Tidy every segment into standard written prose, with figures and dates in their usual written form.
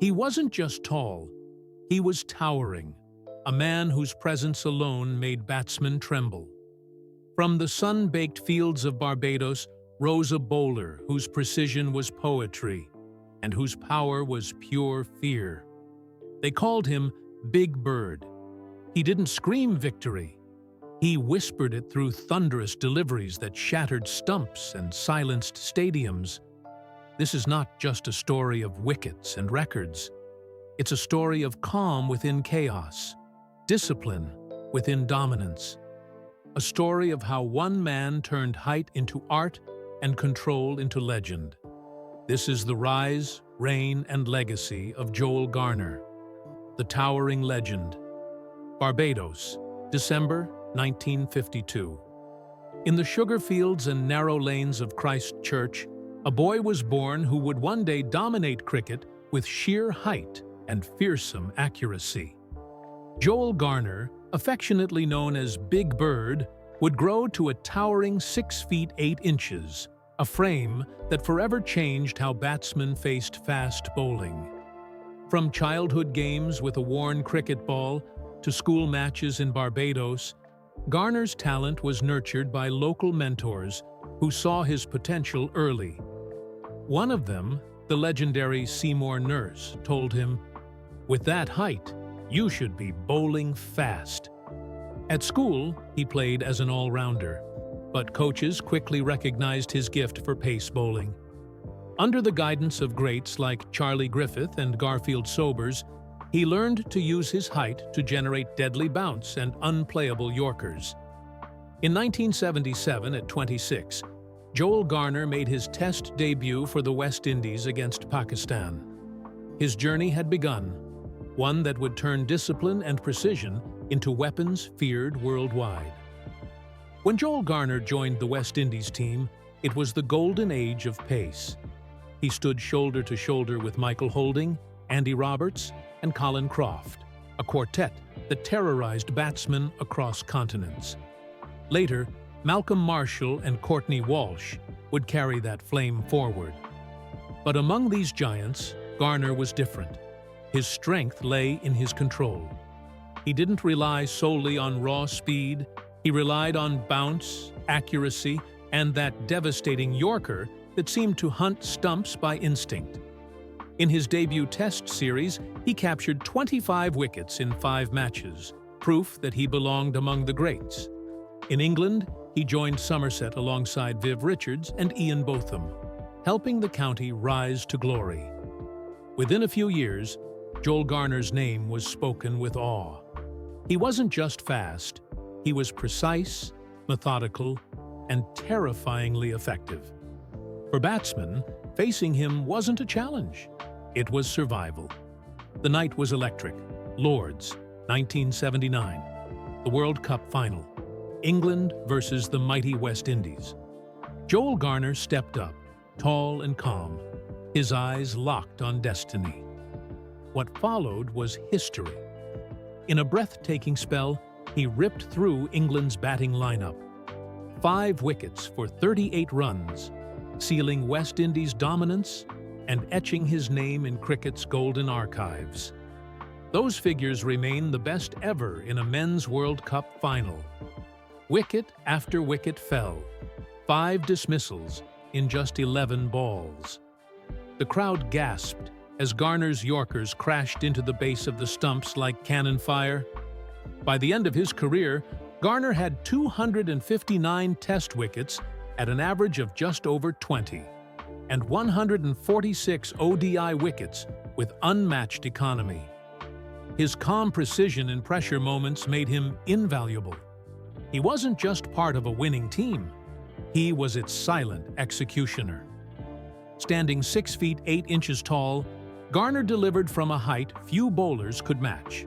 He wasn't just tall, he was towering, a man whose presence alone made batsmen tremble. From the sun-baked fields of Barbados rose a bowler whose precision was poetry and whose power was pure fear. They called him Big Bird. He didn't scream victory. He whispered it through thunderous deliveries that shattered stumps and silenced stadiums. This is not just a story of wickets and records. It's a story of calm within chaos, discipline within dominance. A story of how one man turned height into art and control into legend. This is the rise, reign, and legacy of Joel Garner, the towering legend. Barbados, December 1952. In the sugar fields and narrow lanes of Christ Church, a boy was born who would one day dominate cricket with sheer height and fearsome accuracy. Joel Garner, affectionately known as Big Bird, would grow to a towering 6 feet 8 inches, a frame that forever changed how batsmen faced fast bowling. From childhood games with a worn cricket ball to school matches in Barbados, Garner's talent was nurtured by local mentors who saw his potential early. One of them, the legendary Seymour Nurse, told him, "With that height, you should be bowling fast." At school, he played as an all-rounder, but coaches quickly recognized his gift for pace bowling. Under the guidance of greats like Charlie Griffith and Garfield Sobers, he learned to use his height to generate deadly bounce and unplayable Yorkers. In 1977, at 26, Joel Garner made his Test debut for the West Indies against Pakistan. His journey had begun, one that would turn discipline and precision into weapons feared worldwide. When Joel Garner joined the West Indies team, it was the golden age of pace. He stood shoulder to shoulder with Michael Holding, Andy Roberts, and Colin Croft, a quartet that terrorized batsmen across continents. Later, Malcolm Marshall and Courtney Walsh would carry that flame forward. But among these giants, Garner was different. His strength lay in his control. He didn't rely solely on raw speed. He relied on bounce, accuracy, and that devastating Yorker that seemed to hunt stumps by instinct. In his debut Test series, he captured 25 wickets in 5 matches, proof that he belonged among the greats. In England, he joined Somerset alongside Viv Richards and Ian Botham, helping the county rise to glory. Within a few years, Joel Garner's name was spoken with awe. He wasn't just fast, he was precise, methodical, and terrifyingly effective. For batsmen, facing him wasn't a challenge. It was survival. The night was electric. Lord's, 1979. The World Cup final. England versus the mighty West Indies. Joel Garner stepped up, tall and calm, his eyes locked on destiny. What followed was history. In a breathtaking spell, he ripped through England's batting lineup. 5 wickets for 38 runs, sealing West Indies' dominance and etching his name in cricket's golden archives. Those figures remain the best ever in a men's World Cup final. Wicket after wicket fell, 5 dismissals in just 11 balls. The crowd gasped as Garner's Yorkers crashed into the base of the stumps like cannon fire. By the end of his career, Garner had 259 Test wickets at an average of just over 20, and 146 ODI wickets with unmatched economy. His calm precision in pressure moments made him invaluable. He wasn't just part of a winning team, he was its silent executioner. Standing 6 feet 8 inches tall, Garner delivered from a height few bowlers could match.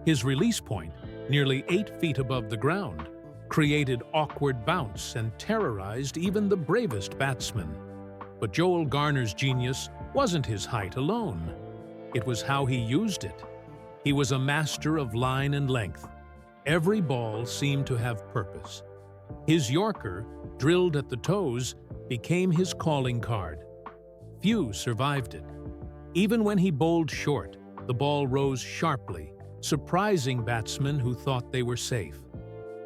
His release point, nearly 8 feet above the ground, created awkward bounce and terrorized even the bravest batsmen. But Joel Garner's genius wasn't his height alone. It was how he used it. He was a master of line and length. Every ball seemed to have purpose. His Yorker, drilled at the toes, became his calling card. Few survived it. Even when he bowled short, the ball rose sharply, surprising batsmen who thought they were safe.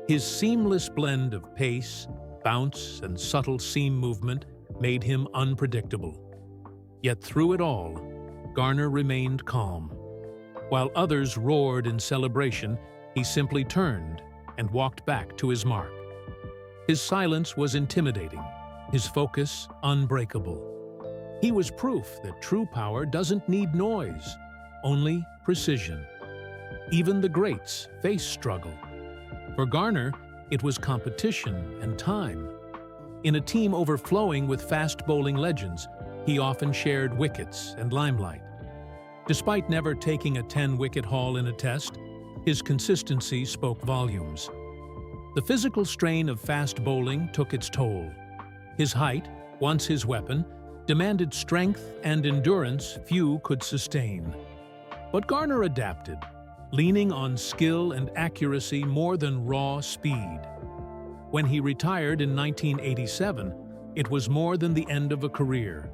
His seamless blend of pace, bounce, and subtle seam movement made him unpredictable. Yet through it all, Garner remained calm. While others roared in celebration, he simply turned and walked back to his mark. His silence was intimidating, his focus unbreakable. He was proof that true power doesn't need noise, only precision. Even the greats face struggle. For Garner, it was competition and time. In a team overflowing with fast bowling legends, he often shared wickets and limelight. Despite never taking a 10-wicket haul in a test, his consistency spoke volumes. The physical strain of fast bowling took its toll. His height, once his weapon, demanded strength and endurance few could sustain. But Garner adapted, leaning on skill and accuracy more than raw speed. When he retired in 1987, it was more than the end of a career.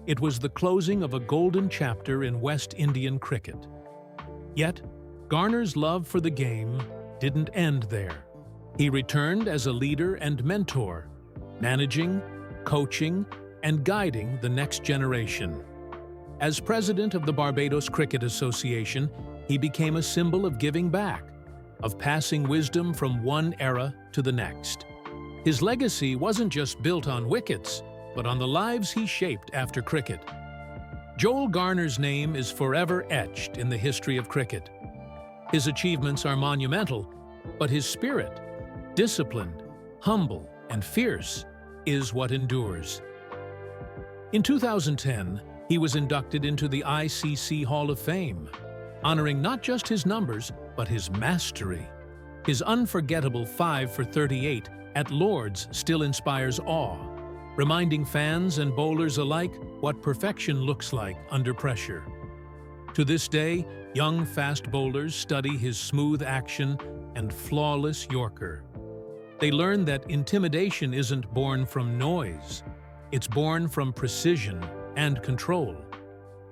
It was the closing of a golden chapter in West Indian cricket. Yet, Garner's love for the game didn't end there. He returned as a leader and mentor, managing, coaching, and guiding the next generation. As president of the Barbados Cricket Association, he became a symbol of giving back, of passing wisdom from one era to the next. His legacy wasn't just built on wickets, but on the lives he shaped after cricket. Joel Garner's name is forever etched in the history of cricket. His achievements are monumental, but his spirit, disciplined, humble, and fierce, is what endures. In 2010, he was inducted into the ICC Hall of Fame, honoring not just his numbers, but his mastery. His unforgettable 5 for 38 at Lord's still inspires awe, reminding fans and bowlers alike what perfection looks like under pressure. To this day, young fast bowlers study his smooth action and flawless Yorker. They learn that intimidation isn't born from noise. It's born from precision and control.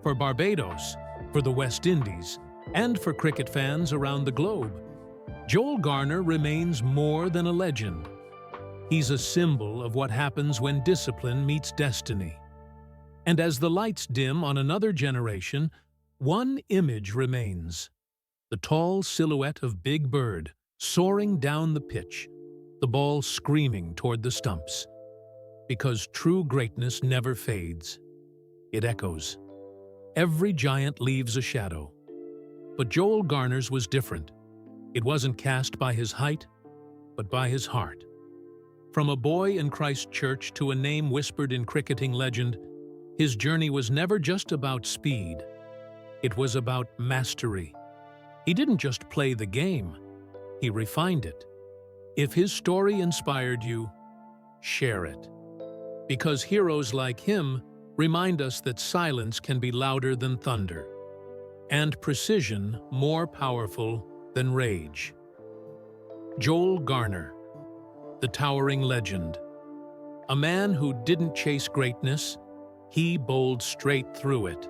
For Barbados, for the West Indies, and for cricket fans around the globe, Joel Garner remains more than a legend. He's a symbol of what happens when discipline meets destiny. And as the lights dim on another generation, one image remains: the tall silhouette of Big Bird soaring down the pitch, the ball screaming toward the stumps. Because true greatness never fades. It echoes. Every giant leaves a shadow. But Joel Garner's was different. It wasn't cast by his height, but by his heart. From a boy in Christchurch to a name whispered in cricketing legend, his journey was never just about speed. It was about mastery. He didn't just play the game, he refined it. If his story inspired you, share it. Because heroes like him remind us that silence can be louder than thunder, and precision more powerful than rage. Joel Garner, the towering legend. A man who didn't chase greatness, he bowled straight through it.